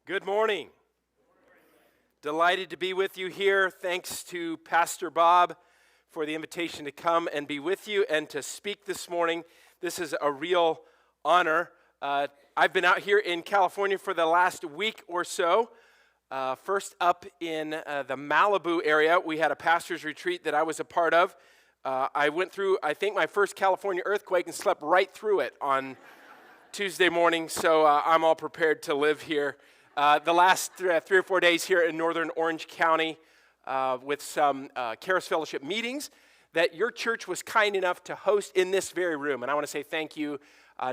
Good morning. Delighted to be with you here. Thanks to Pastor Bob for the invitation to come and be with you and to speak this morning. This is a real honor. I've been out here in California for the last week or so. First up in the Malibu area, we had a pastor's retreat that I was a part of. I went through, I think, my first California earthquake and slept right through it on Tuesday morning, so I'm all prepared to live here. The last 3 or 4 days here in northern Orange County with some Charis Fellowship meetings that your church was kind enough to host in this very room. And I want to say thank you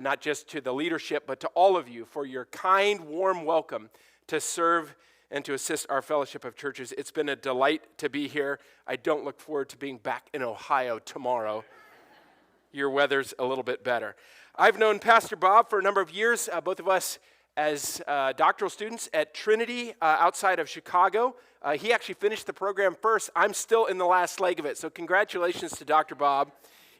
not just to the leadership, but to all of you for your kind, warm welcome to serve and to assist our fellowship of churches. It's been a delight to be here. I don't look forward to being back in Ohio tomorrow. Your weather's a little bit better. I've known Pastor Bob for a number of years, both of us as doctoral students at Trinity outside of Chicago. He actually finished the program first. I'm still in the last leg of it, so congratulations to Dr. Bob.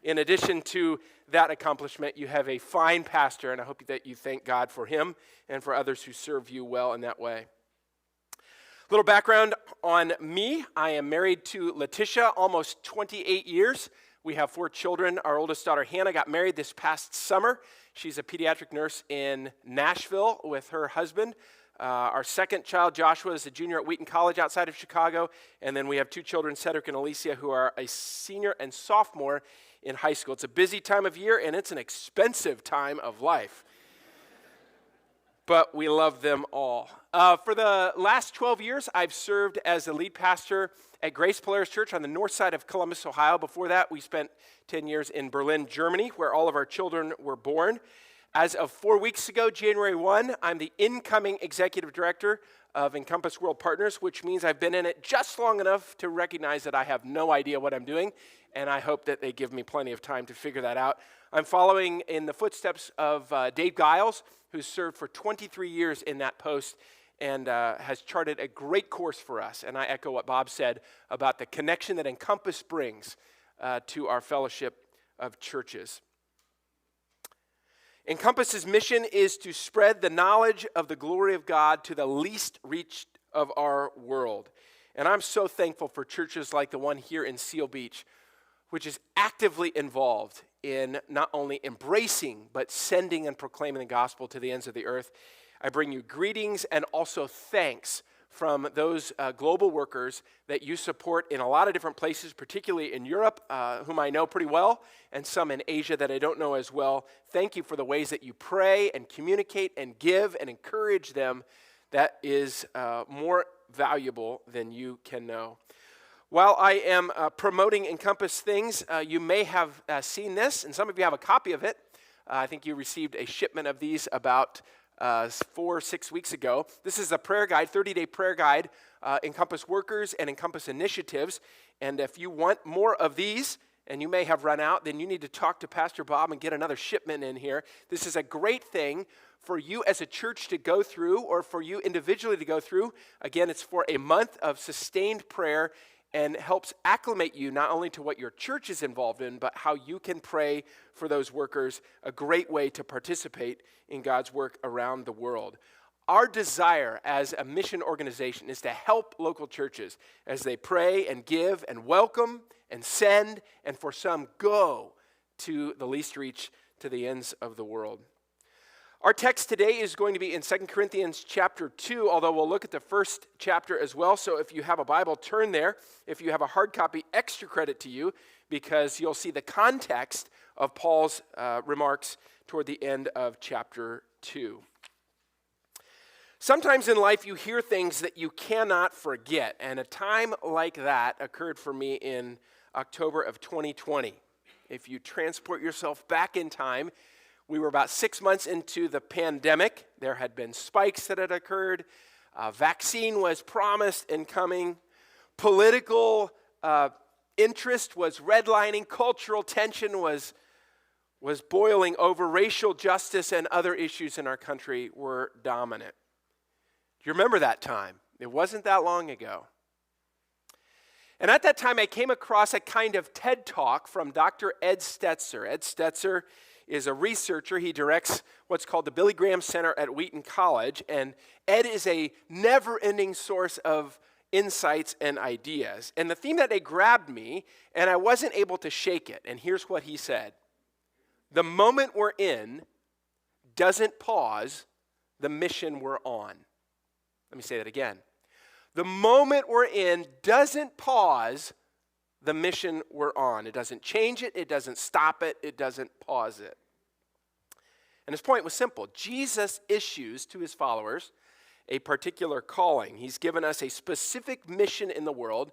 In addition to that accomplishment, you have a fine pastor, and I hope that you thank God for him and for others who serve you well in that way. A little background on me. I am married to Letitia, almost 28 years. We have 4 children. Our oldest daughter, Hannah, got married this past summer. She's a pediatric nurse in Nashville with her husband. Our second child, Joshua, is a junior at Wheaton College outside of Chicago. And then we have 2 children, Cedric and Alicia, who are a senior and sophomore in high school. It's a busy time of year, and it's an expensive time of life. But we love them all. For the last 12 years, I've served as the lead pastor at Grace Polaris Church on the north side of Columbus, Ohio. Before that, we spent 10 years in Berlin, Germany, where all of our children were born. As of 4 weeks ago, January 1, I'm the incoming executive director of Encompass World Partners, which means I've been in it just long enough to recognize that I have no idea what I'm doing, and I hope that they give me plenty of time to figure that out. I'm following in the footsteps of Dave Giles, who's served for 23 years in that post and has charted a great course for us. And I echo what Bob said about the connection that Encompass brings to our fellowship of churches. Encompass's mission is to spread the knowledge of the glory of God to the least reached of our world. And I'm so thankful for churches like the one here in Seal Beach, which is actively involved in not only embracing, but sending and proclaiming the gospel to the ends of the earth. I bring you greetings and also thanks from those global workers that you support in a lot of different places, particularly in Europe, whom I know pretty well, and some in Asia that I don't know as well. Thank you for the ways that you pray and communicate and give and encourage them. That is more valuable than you can know. While I am promoting Encompass things, you may have seen this, and some of you have a copy of it. I think you received a shipment of these about 4 or 6 weeks ago. This is a prayer guide, 30-day prayer guide, Encompass workers and Encompass initiatives. And if you want more of these, and you may have run out, then you need to talk to Pastor Bob and get another shipment in here. This is a great thing for you as a church to go through, or for you individually to go through. Again, it's for a month of sustained prayer and helps acclimate you not only to what your church is involved in, but how you can pray for those workers, a great way to participate in God's work around the world. Our desire as a mission organization is to help local churches as they pray and give and welcome and send, and for some go to the least reach, to the ends of the world. Our text today is going to be in 2 Corinthians chapter 2, although we'll look at the first chapter as well. So if you have a Bible, turn there. If you have a hard copy, extra credit to you, because you'll see the context of Paul's remarks toward the end of chapter 2. Sometimes in life you hear things that you cannot forget, and a time like that occurred for me in October of 2020. If you transport yourself back in time, we were about 6 months into the pandemic. There had been spikes that had occurred. A vaccine was promised and coming. Political interest was redlining. Cultural tension was boiling over. Racial justice and other issues in our country were dominant. Do you remember that time? It wasn't that long ago. And at that time, I came across a kind of TED Talk from Dr. Ed Stetzer. Ed Stetzer is a researcher. He directs what's called the Billy Graham Center at Wheaton College, and Ed is a never-ending source of insights and ideas. And the theme that day grabbed me, and I wasn't able to shake it. And here's what he said. The moment we're in doesn't pause the mission we're on. Let me say that again. The moment we're in doesn't pause the mission we're on. It doesn't change it. It doesn't stop it. It doesn't pause it. And his point was simple. Jesus issues to his followers a particular calling. He's given us a specific mission in the world,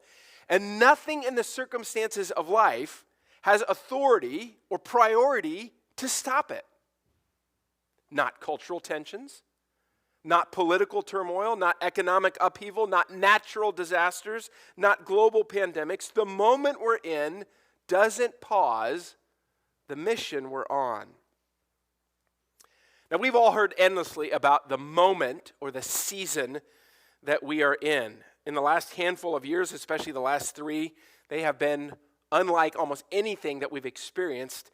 and nothing in the circumstances of life has authority or priority to stop it. Not cultural tensions, not political turmoil, not economic upheaval, not natural disasters, not global pandemics. The moment we're in doesn't pause the mission we're on. Now, we've all heard endlessly about the moment or the season that we are in. In the last handful of years, especially the last 3, they have been unlike almost anything that we've experienced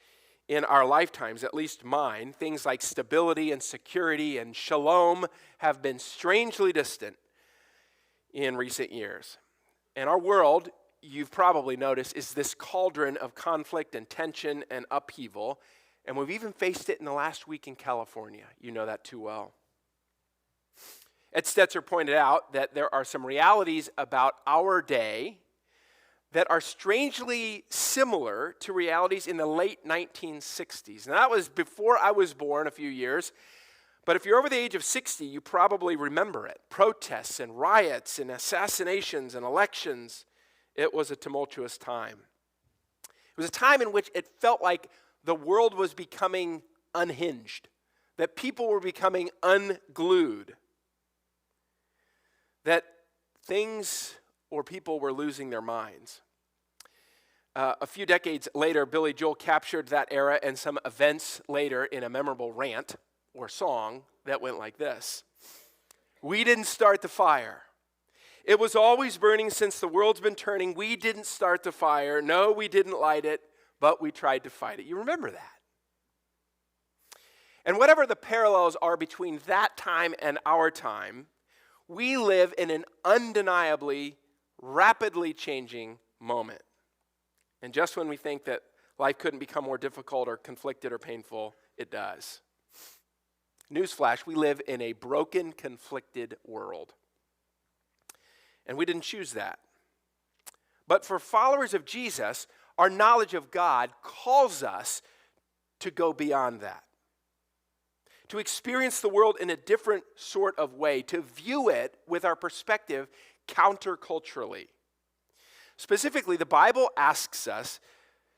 in our lifetimes, at least mine. Things like stability and security and shalom have been strangely distant in recent years. And our world, you've probably noticed, is this cauldron of conflict and tension and upheaval. And we've even faced it in the last week in California. You know that too well. Ed Stetzer pointed out that there are some realities about our day that are strangely similar to realities in the late 1960s. Now, that was before I was born a few years, but if you're over the age of 60, you probably remember it. Protests and riots and assassinations and elections. It was a tumultuous time. It was a time in which it felt like the world was becoming unhinged, that people were becoming unglued, that things or people were losing their minds. A few decades later, Billy Joel captured that era and some events later in a memorable rant or song that went like this. We didn't start the fire. It was always burning since the world's been turning. We didn't start the fire. No, we didn't light it, but we tried to fight it. You remember that? And whatever the parallels are between that time and our time, we live in an undeniably, rapidly changing moment. And just when we think that life couldn't become more difficult or conflicted or painful, it does. Newsflash, we live in a broken, conflicted world. And we didn't choose that. But for followers of Jesus, our knowledge of God calls us to go beyond that. To experience the world in a different sort of way, to view it with our perspective counterculturally. Specifically, the Bible asks us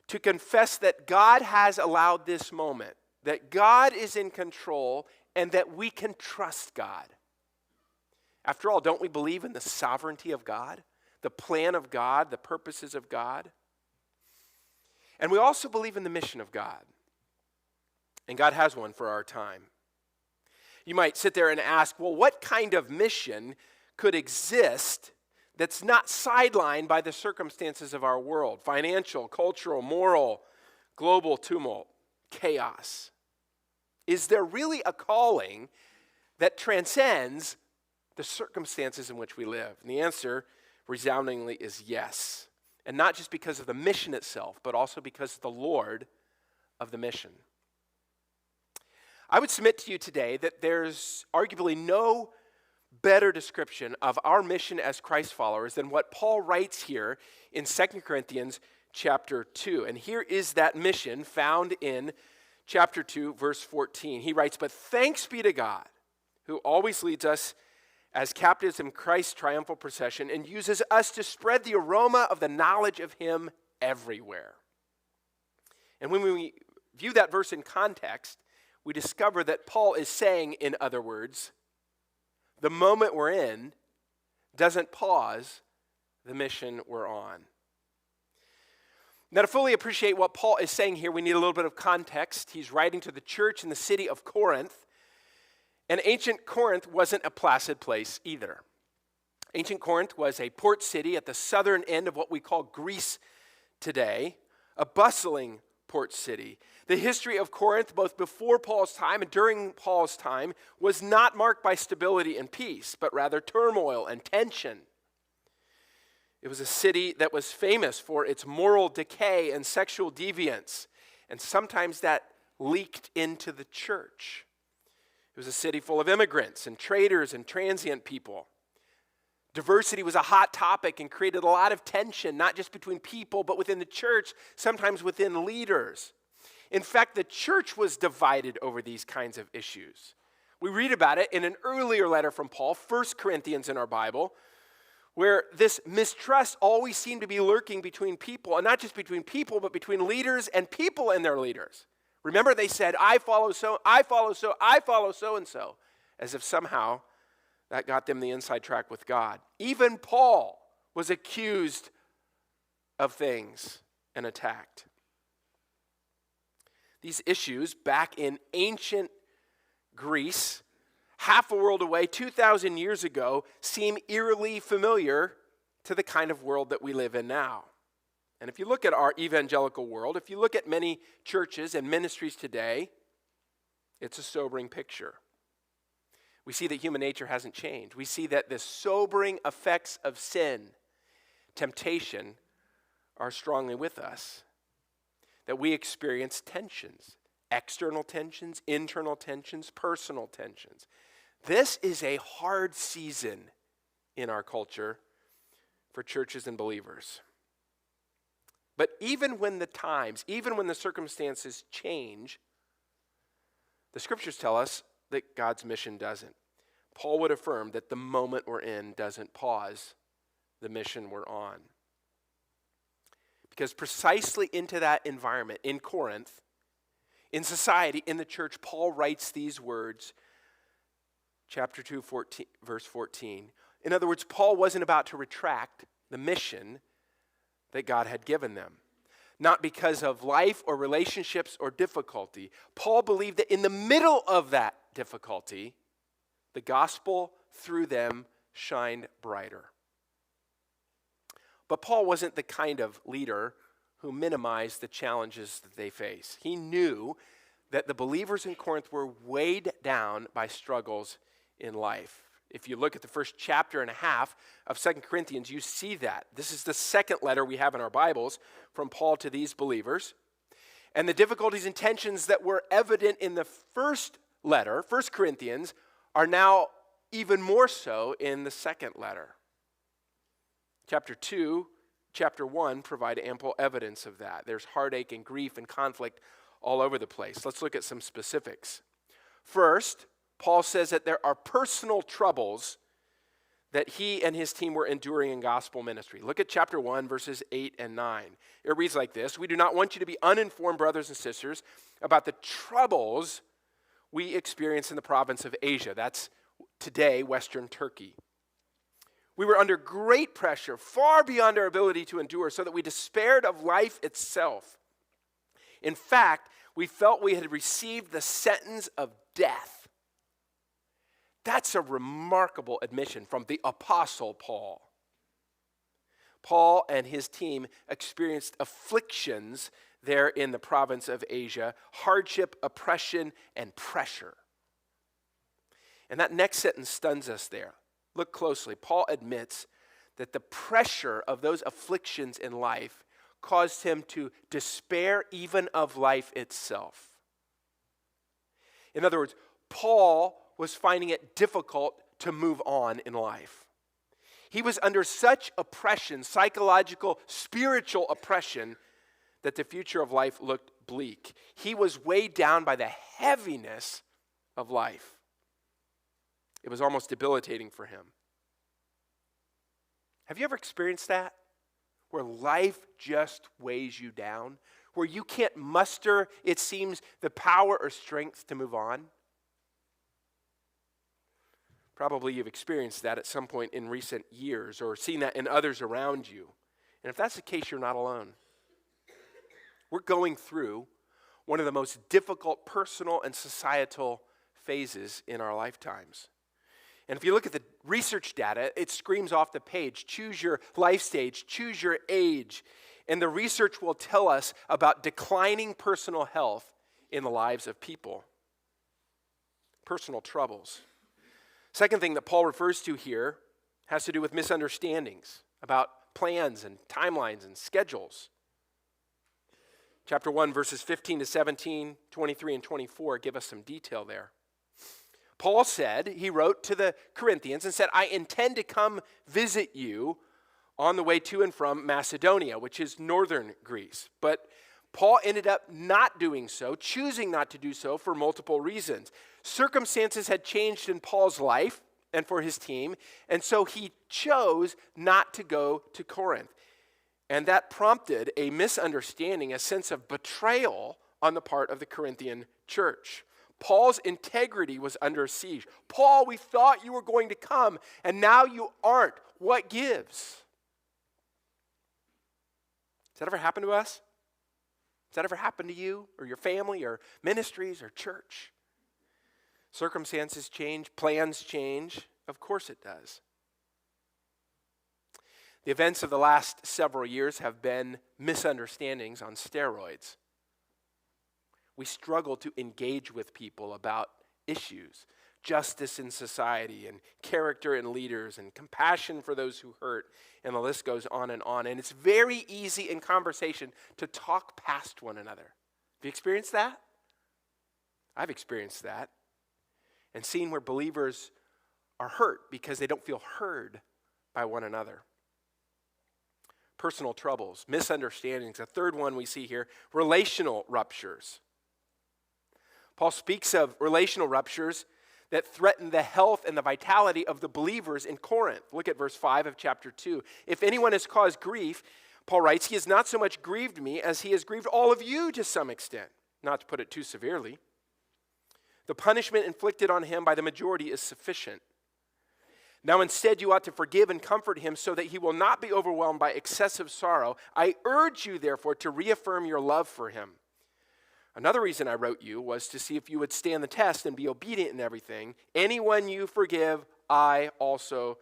to confess that God has allowed this moment, that God is in control, and that we can trust God. After all, don't we believe in the sovereignty of God, the plan of God, the purposes of God? And we also believe in the mission of God. And God has one for our time. You might sit there and ask, well, what kind of mission could exist that's not sidelined by the circumstances of our world? Financial, cultural, moral, global tumult, chaos. Is there really a calling that transcends the circumstances in which we live? And the answer, resoundingly, is yes. And not just because of the mission itself, but also because of the Lord of the mission. I would submit to you today that there's arguably no better description of our mission as Christ followers than what Paul writes here in 2 Corinthians chapter 2. And here is that mission found in chapter 2, verse 14. He writes, "But thanks be to God, who always leads us as captives in Christ's triumphal procession and uses us to spread the aroma of the knowledge of him everywhere." And when we view that verse in context, we discover that Paul is saying, in other words, the moment we're in doesn't pause the mission we're on. Now, to fully appreciate what Paul is saying here, we need a little bit of context. He's writing to the church in the city of Corinth. And ancient Corinth wasn't a placid place either. Ancient Corinth was a port city at the southern end of what we call Greece today, a bustling port city. The history of Corinth, both before Paul's time and during Paul's time, was not marked by stability and peace, but rather turmoil and tension. It was a city that was famous for its moral decay and sexual deviance, and sometimes that leaked into the church. It was a city full of immigrants and traders and transient people. Diversity was a hot topic and created a lot of tension, not just between people, but within the church, sometimes within leaders. In fact, the church was divided over these kinds of issues. We read about it in an earlier letter from Paul, 1 Corinthians in our Bible, where this mistrust always seemed to be lurking between people, and not just between people, but between leaders and people and their leaders. Remember, they said, I follow so, I follow so, I follow so-and-so, as if somehow that got them the inside track with God. Even Paul was accused of things and attacked. These issues back in ancient Greece, half a world away, 2,000 years ago, seem eerily familiar to the kind of world that we live in now. And if you look at our evangelical world, if you look at many churches and ministries today, it's a sobering picture. We see that human nature hasn't changed. We see that the sobering effects of sin, temptation, are strongly with us. That we experience tensions, external tensions, internal tensions, personal tensions. This is a hard season in our culture for churches and believers. But even when the times, even when the circumstances change, the scriptures tell us that God's mission doesn't. Paul would affirm that the moment we're in doesn't pause the mission we're on. Because precisely into that environment, in Corinth, in society, in the church, Paul writes these words, chapter 2, verse 14. In other words, Paul wasn't about to retract the mission that God had given them. Not because of life or relationships or difficulty. Paul believed that in the middle of that difficulty, the gospel through them shined brighter. But Paul wasn't the kind of leader who minimized the challenges that they face. He knew that the believers in Corinth were weighed down by struggles in life. If you look at the first chapter and a half of 2 Corinthians, you see that. This is the second letter we have in our Bibles from Paul to these believers. And the difficulties and tensions that were evident in the first letter, 1 Corinthians, are now even more so in the second letter. Chapter 2, chapter 1 provide ample evidence of that. There's heartache and grief and conflict all over the place. Let's look at some specifics. First, Paul says that there are personal troubles that he and his team were enduring in gospel ministry. Look at chapter 1, verses 8 and 9. It reads like this: We do not want you to be uninformed, brothers and sisters, about the troubles we experience in the province of Asia. That's today, Western Turkey. We were under great pressure, far beyond our ability to endure, so that we despaired of life itself. In fact, we felt we had received the sentence of death. That's a remarkable admission from the Apostle Paul. Paul and his team experienced afflictions there in the province of Asia, hardship, oppression, and pressure. And that next sentence stuns us there. Look closely. Paul admits that the pressure of those afflictions in life caused him to despair even of life itself. In other words, Paul was finding it difficult to move on in life. He was under such oppression, psychological, spiritual oppression, that the future of life looked bleak. He was weighed down by the heaviness of life. It was almost debilitating for him. Have you ever experienced that? Where life just weighs you down? Where you can't muster, it seems, the power or strength to move on? Probably you've experienced that at some point in recent years or seen that in others around you. And if that's the case, you're not alone. We're going through one of the most difficult personal and societal phases in our lifetimes. And if you look at the research data, it screams off the page. Choose your life stage, choose your age. And the research will tell us about declining personal health in the lives of people. Personal troubles. Second thing that Paul refers to here has to do with misunderstandings about plans and timelines and schedules. Chapter 1, verses 15 to 17, 23, and 24 give us some detail there. Paul said, he wrote to the Corinthians and said, I intend to come visit you on the way to and from Macedonia, which is northern Greece. But Paul ended up not doing so, choosing not to do so for multiple reasons. Circumstances had changed in Paul's life and for his team, and so he chose not to go to Corinth. And that prompted a misunderstanding, a sense of betrayal on the part of the Corinthian church. Paul's integrity was under siege. Paul, we thought you were going to come, and now you aren't. What gives? Has that ever happened to us? Has that ever happened to you or your family or ministries or church? Circumstances change, plans change. Of course it does. The events of the last several years have been misunderstandings on steroids. We struggle to engage with people about issues, justice in society and character in leaders and compassion for those who hurt, and the list goes on. And it's very easy in conversation to talk past one another. Have you experienced that? I've experienced that. And seen where believers are hurt because they don't feel heard by one another. Personal troubles, misunderstandings. A third one we see here, relational ruptures. Paul speaks of relational ruptures that threaten the health and the vitality of the believers in Corinth. Look at verse 5 of chapter 2. If anyone has caused grief, Paul writes, he has not so much grieved me as he has grieved all of you to some extent. Not to put it too severely. The punishment inflicted on him by the majority is sufficient. Now instead you ought to forgive and comfort him so that he will not be overwhelmed by excessive sorrow. I urge you therefore to reaffirm your love for him. Another reason I wrote you was to see if you would stand the test and be obedient in everything. Anyone you forgive, I also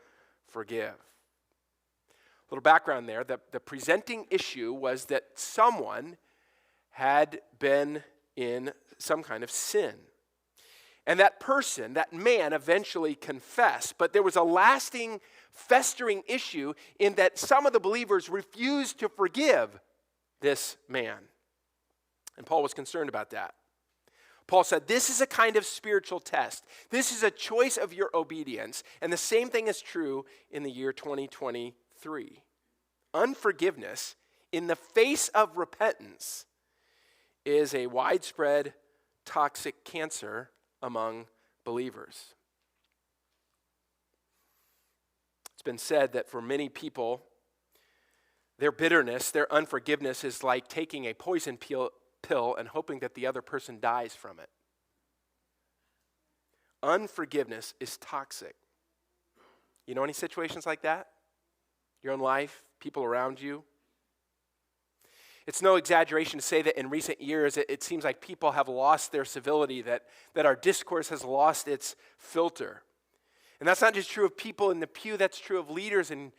forgive. A little background there. The presenting issue was that someone had been in some kind of sin. And that person, that man, eventually confessed. But there was a lasting, festering issue in that some of the believers refused to forgive this man. And Paul was concerned about that. Paul said, this is a kind of spiritual test. This is a choice of your obedience. And the same thing is true in the year 2023. Unforgiveness in the face of repentance is a widespread toxic cancer among believers. It's been said that for many people, their bitterness, their unforgiveness is like taking a poison pill and hoping that the other person dies from it. Unforgiveness is toxic. You know any situations like that? Your own life, people around you? It's no exaggeration to say that in recent years, it seems like people have lost their civility, that our discourse has lost its filter. And that's not just true of people in the pew, that's true of leaders and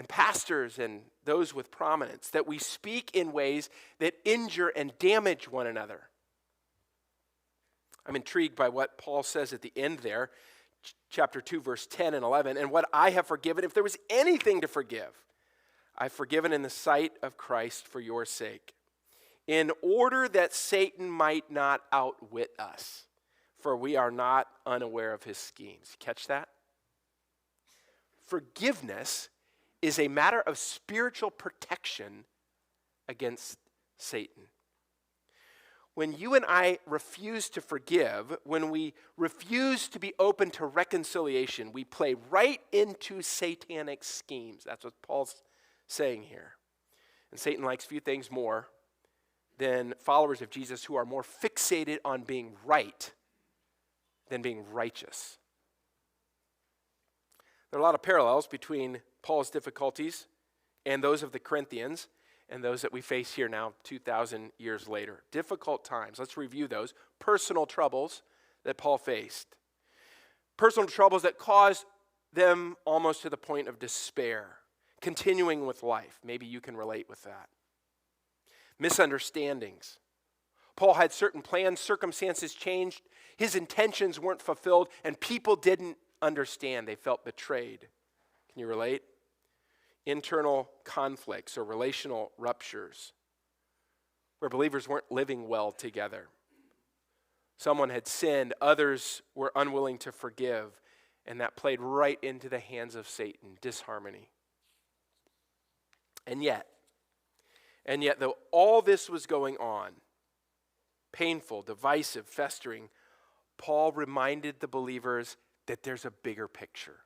pastors and those with prominence, that we speak in ways that injure and damage one another. I'm intrigued by what Paul says at the end there, chapter 2, verse 10 and 11, and what I have forgiven, if there was anything to forgive, I've forgiven in the sight of Christ for your sake, in order that Satan might not outwit us, for we are not unaware of his schemes. Catch that? Forgiveness is a matter of spiritual protection against Satan. When you and I refuse to forgive, when we refuse to be open to reconciliation, we play right into satanic schemes. That's what Paul's saying here. And Satan likes few things more than followers of Jesus who are more fixated on being right than being righteous. There are a lot of parallels between Paul's difficulties and those of the Corinthians and those that we face here now 2,000 years later. Difficult times. Let's review those. Personal troubles that Paul faced. Personal troubles that caused them almost to the point of despair. continuing with life. Maybe you can relate with that. Misunderstandings. Paul had certain plans, circumstances changed, his intentions weren't fulfilled, and people didn't understand. They felt betrayed. Can you relate? Internal conflicts or relational ruptures where believers weren't living well together. Someone had sinned, others were unwilling to forgive, and that played right into the hands of Satan, disharmony. And yet, though all this was going on, painful, divisive, festering, Paul reminded the believers that there's a bigger picture.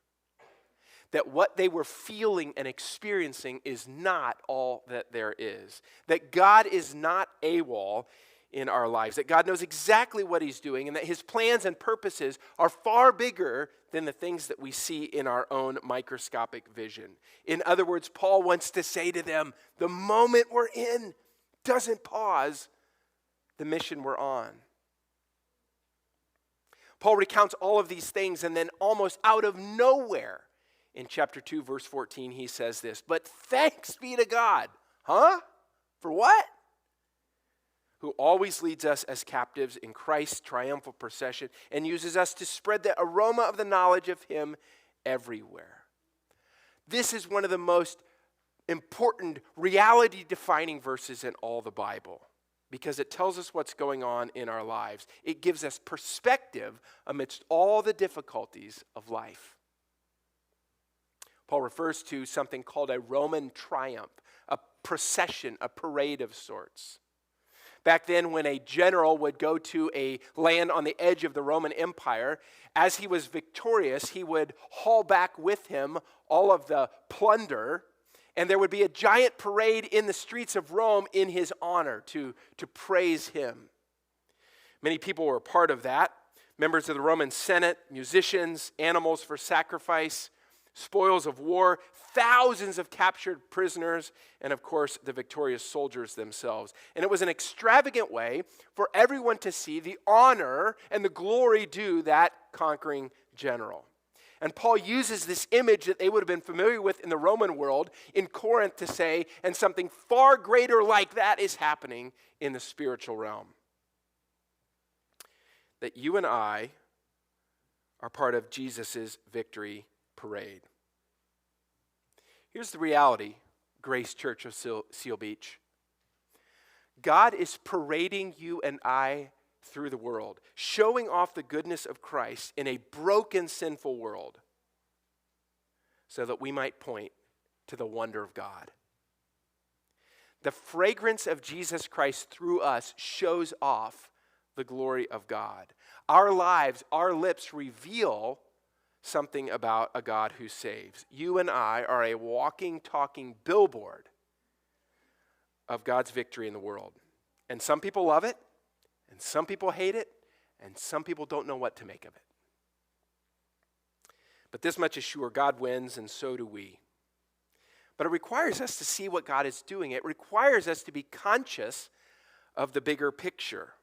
That what they were feeling and experiencing is not all that there is. That God is not AWOL in our lives. That God knows exactly what he's doing, and that his plans and purposes are far bigger than the things that we see in our own microscopic vision. In other words, Paul wants to say to them, the moment we're in doesn't pause the mission we're on. Paul recounts all of these things, and then almost out of nowhere, in chapter 2, verse 14, he says this, but thanks be to God. Huh? For what? Who always leads us as captives in Christ's triumphal procession and uses us to spread the aroma of the knowledge of him everywhere. This is one of the most important reality-defining verses in all the Bible because it tells us what's going on in our lives. It gives us perspective amidst all the difficulties of life. Paul refers to something called a Roman triumph, a procession, a parade of sorts. Back then, when a general would go to a land on the edge of the Roman Empire, as he was victorious, he would haul back with him all of the plunder, and there would be a giant parade in the streets of Rome in his honor to praise him. Many people were a part of that. Members of the Roman Senate, musicians, animals for sacrifice, spoils of war, thousands of captured prisoners, and of course, the victorious soldiers themselves. And it was an extravagant way for everyone to see the honor and the glory due that conquering general. And Paul uses this image that they would have been familiar with in the Roman world in Corinth to say, and something far greater like that is happening in the spiritual realm. That you and I are part of Jesus' victory parade. Here's the reality, Grace Church of Seal Beach. God is parading you and I through the world, showing off the goodness of Christ in a broken, sinful world, so that we might point to the wonder of God. The fragrance of Jesus Christ through us shows off the glory of God. Our lives, our lips reveal something about a God who saves. You and I are a walking, talking billboard of God's victory in the world. And some people love it, and some people hate it, and some people don't know what to make of it. But this much is sure, God wins, and so do we. But it requires us to see what God is doing. It requires us to be conscious of the bigger picture.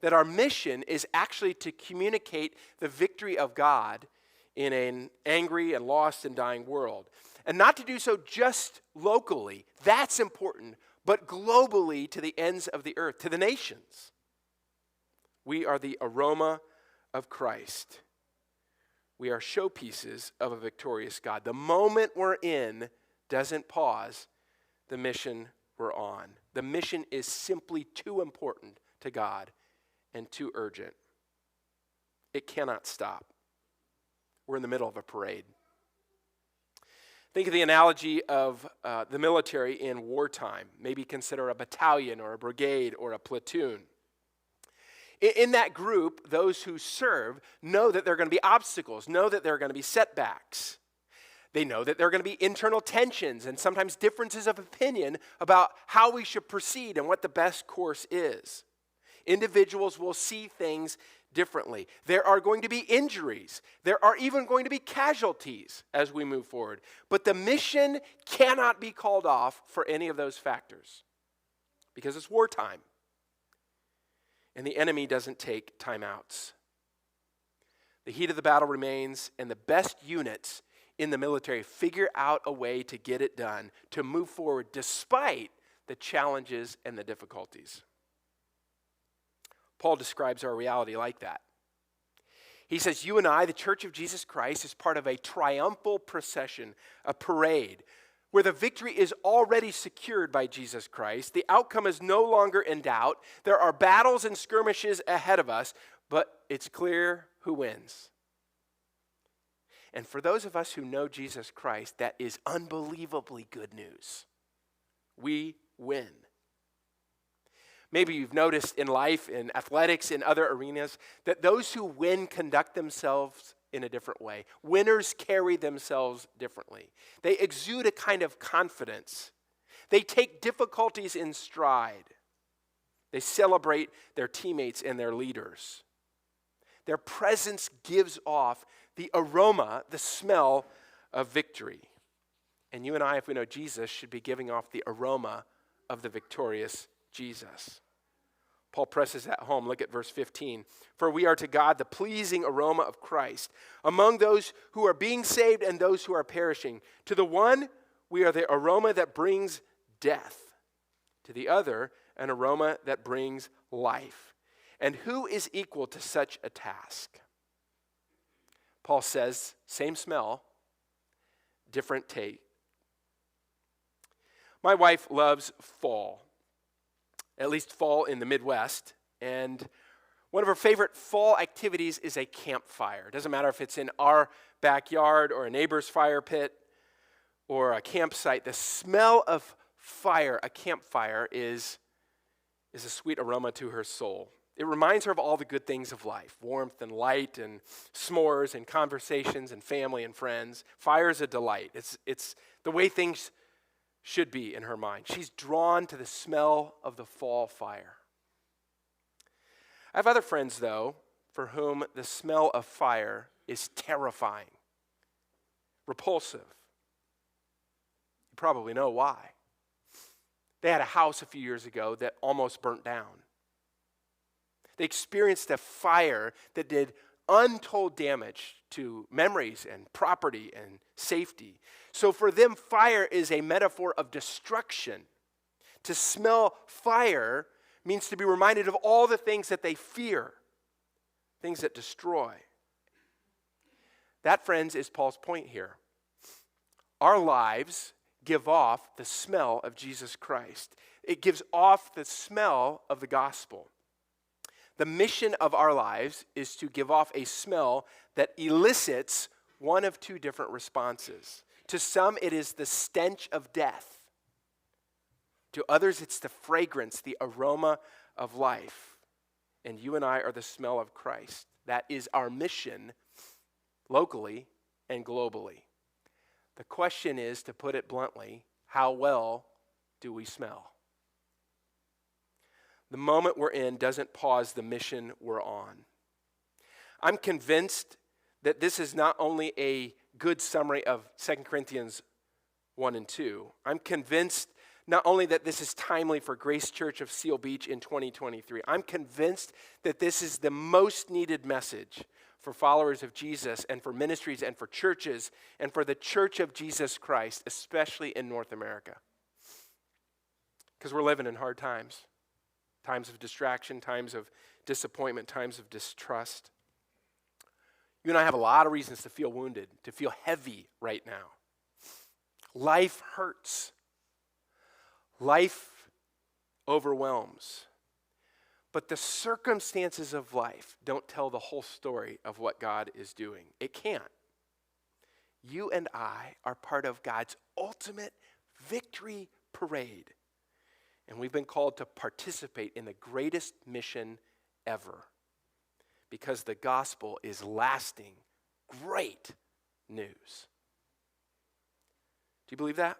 That our mission is actually to communicate the victory of God in an angry and lost and dying world. And not to do so just locally, that's important, but globally to the ends of the earth, to the nations. We are the aroma of Christ. We are showpieces of a victorious God. The moment we're in doesn't pause the mission we're on. The mission is simply too important to God and too urgent. It cannot stop. We're in the middle of a parade. Think of the analogy of the military in wartime. Maybe consider a battalion or a brigade or a platoon. In that group, those who serve know that there are going to be obstacles, know that there are going to be setbacks. They know that there are going to be internal tensions and sometimes differences of opinion about how we should proceed and what the best course is. Individuals will see things differently. There are going to be injuries. There are even going to be casualties as we move forward. But the mission cannot be called off for any of those factors because it's wartime. And the enemy doesn't take timeouts. The heat of the battle remains, and the best units in the military figure out a way to get it done, to move forward despite the challenges and the difficulties. Paul describes our reality like that. He says, you and I, the Church of Jesus Christ, is part of a triumphal procession, a parade, where the victory is already secured by Jesus Christ. The outcome is no longer in doubt. There are battles and skirmishes ahead of us, but it's clear who wins. And for those of us who know Jesus Christ, that is unbelievably good news. We win. Maybe you've noticed in life, in athletics, in other arenas, that those who win conduct themselves in a different way. Winners carry themselves differently. They exude a kind of confidence. They take difficulties in stride. They celebrate their teammates and their leaders. Their presence gives off the aroma, the smell of victory. And you and I, if we know Jesus, should be giving off the aroma of the victorious Jesus. Paul presses that home. Look at verse 15. For we are to God the pleasing aroma of Christ among those who are being saved and those who are perishing. To the one, we are the aroma that brings death. To the other, an aroma that brings life. And who is equal to such a task? Paul says, same smell, different taste. My wife loves fall. At least fall in the Midwest, and one of her favorite fall activities is a campfire. It doesn't matter if it's in our backyard or a neighbor's fire pit or a campsite. The smell of fire, a campfire, is a sweet aroma to her soul. It reminds her of all the good things of life, warmth and light and s'mores and conversations and family and friends. Fire is a delight. It's the way things should be in her mind. She's drawn to the smell of the fall fire. I have other friends, though, for whom the smell of fire is terrifying, repulsive. You probably know why. They had a house a few years ago that almost burnt down. They experienced a fire that did untold damage to memories and property and safety. So for them, fire is a metaphor of destruction. To smell fire means to be reminded of all the things that they fear, things that destroy. That, friends, is Paul's point here. Our lives give off the smell of Jesus Christ. It gives off the smell of the gospel. The mission of our lives is to give off a smell that elicits one of two different responses. To some, it is the stench of death. To others, it's the fragrance, the aroma of life. And you and I are the smell of Christ. That is our mission locally and globally. The question is, to put it bluntly, how well do we smell? The moment we're in doesn't pause the mission we're on. I'm convinced that this is not only a good summary of 2 Corinthians 1 and 2. I'm convinced not only that this is timely for Grace Church of Seal Beach in 2023. I'm convinced that this is the most needed message for followers of Jesus and for ministries and for churches and for the Church of Jesus Christ, especially in North America. Because we're living in hard times. Times of distraction, times of disappointment, times of distrust. You and I have a lot of reasons to feel wounded, to feel heavy right now. Life hurts. Life overwhelms. But the circumstances of life don't tell the whole story of what God is doing. It can't. You and I are part of God's ultimate victory parade. And we've been called to participate in the greatest mission ever. Because the gospel is lasting, great news. Do you believe that?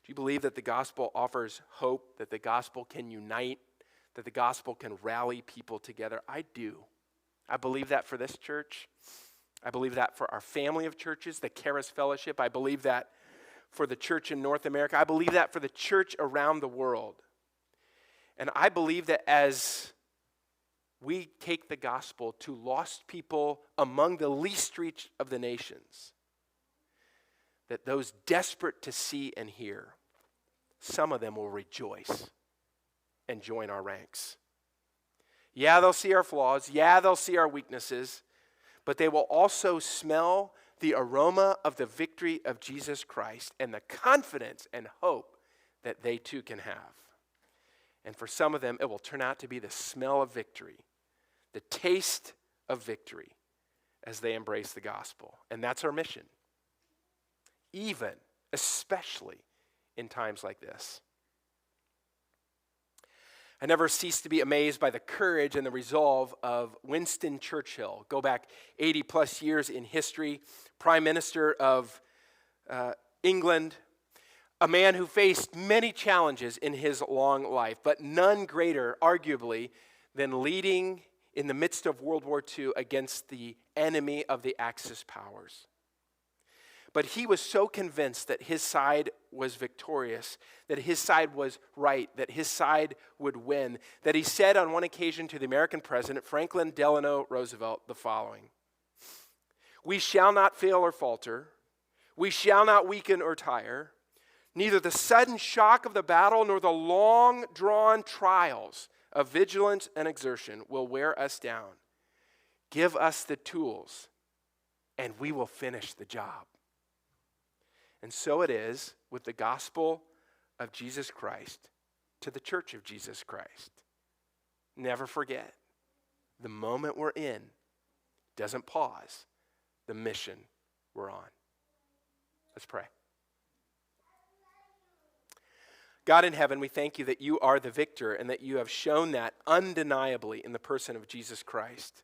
Do you believe that the gospel offers hope, that the gospel can unite, that the gospel can rally people together? I do. I believe that for this church. I believe that for our family of churches, the Charis Fellowship. I believe that for the church in North America. I believe that for the church around the world. And I believe that as we take the gospel to lost people among the least reached of the nations, that those desperate to see and hear, some of them will rejoice and join our ranks. Yeah, they'll see our flaws. Yeah, they'll see our weaknesses. But they will also smell the aroma of the victory of Jesus Christ and the confidence and hope that they too can have. And for some of them, it will turn out to be the smell of victory, the taste of victory as they embrace the gospel. And that's our mission, even, especially in times like this. I never cease to be amazed by the courage and the resolve of Winston Churchill. Go back 80 plus years in history, Prime Minister of England, a man who faced many challenges in his long life, but none greater, arguably, than leading in the midst of World War II against the enemy of the Axis powers. But he was so convinced that his side was victorious, that his side was right, that his side would win, that he said on one occasion to the American president, Franklin Delano Roosevelt, the following: "We shall not fail or falter. We shall not weaken or tire. Neither the sudden shock of the battle nor the long-drawn trials of vigilance and exertion will wear us down. Give us the tools, and we will finish the job." And so it is with the gospel of Jesus Christ to the church of Jesus Christ. Never forget, the moment we're in doesn't pause the mission we're on. Let's pray. God in heaven, we thank you that you are the victor and that you have shown that undeniably in the person of Jesus Christ.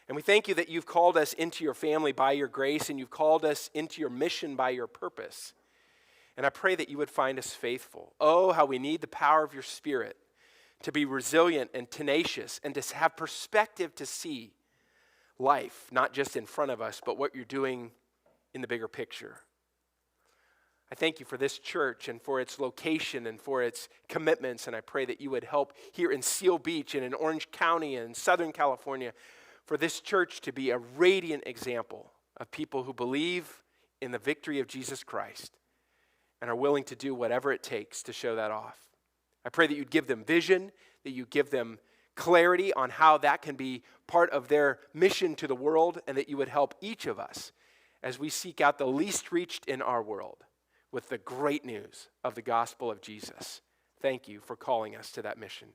And we thank you that you've called us into your family by your grace and you've called us into your mission by your purpose. And I pray that you would find us faithful. Oh, how we need the power of your Spirit to be resilient and tenacious and to have perspective to see life, not just in front of us, but what you're doing in the bigger picture. I thank you for this church and for its location and for its commitments, and I pray that you would help here in Seal Beach and in Orange County and in Southern California for this church to be a radiant example of people who believe in the victory of Jesus Christ and are willing to do whatever it takes to show that off. I pray that you'd give them vision, that you give them clarity on how that can be part of their mission to the world, and that you would help each of us as we seek out the least reached in our world with the great news of the gospel of Jesus. Thank you for calling us to that mission.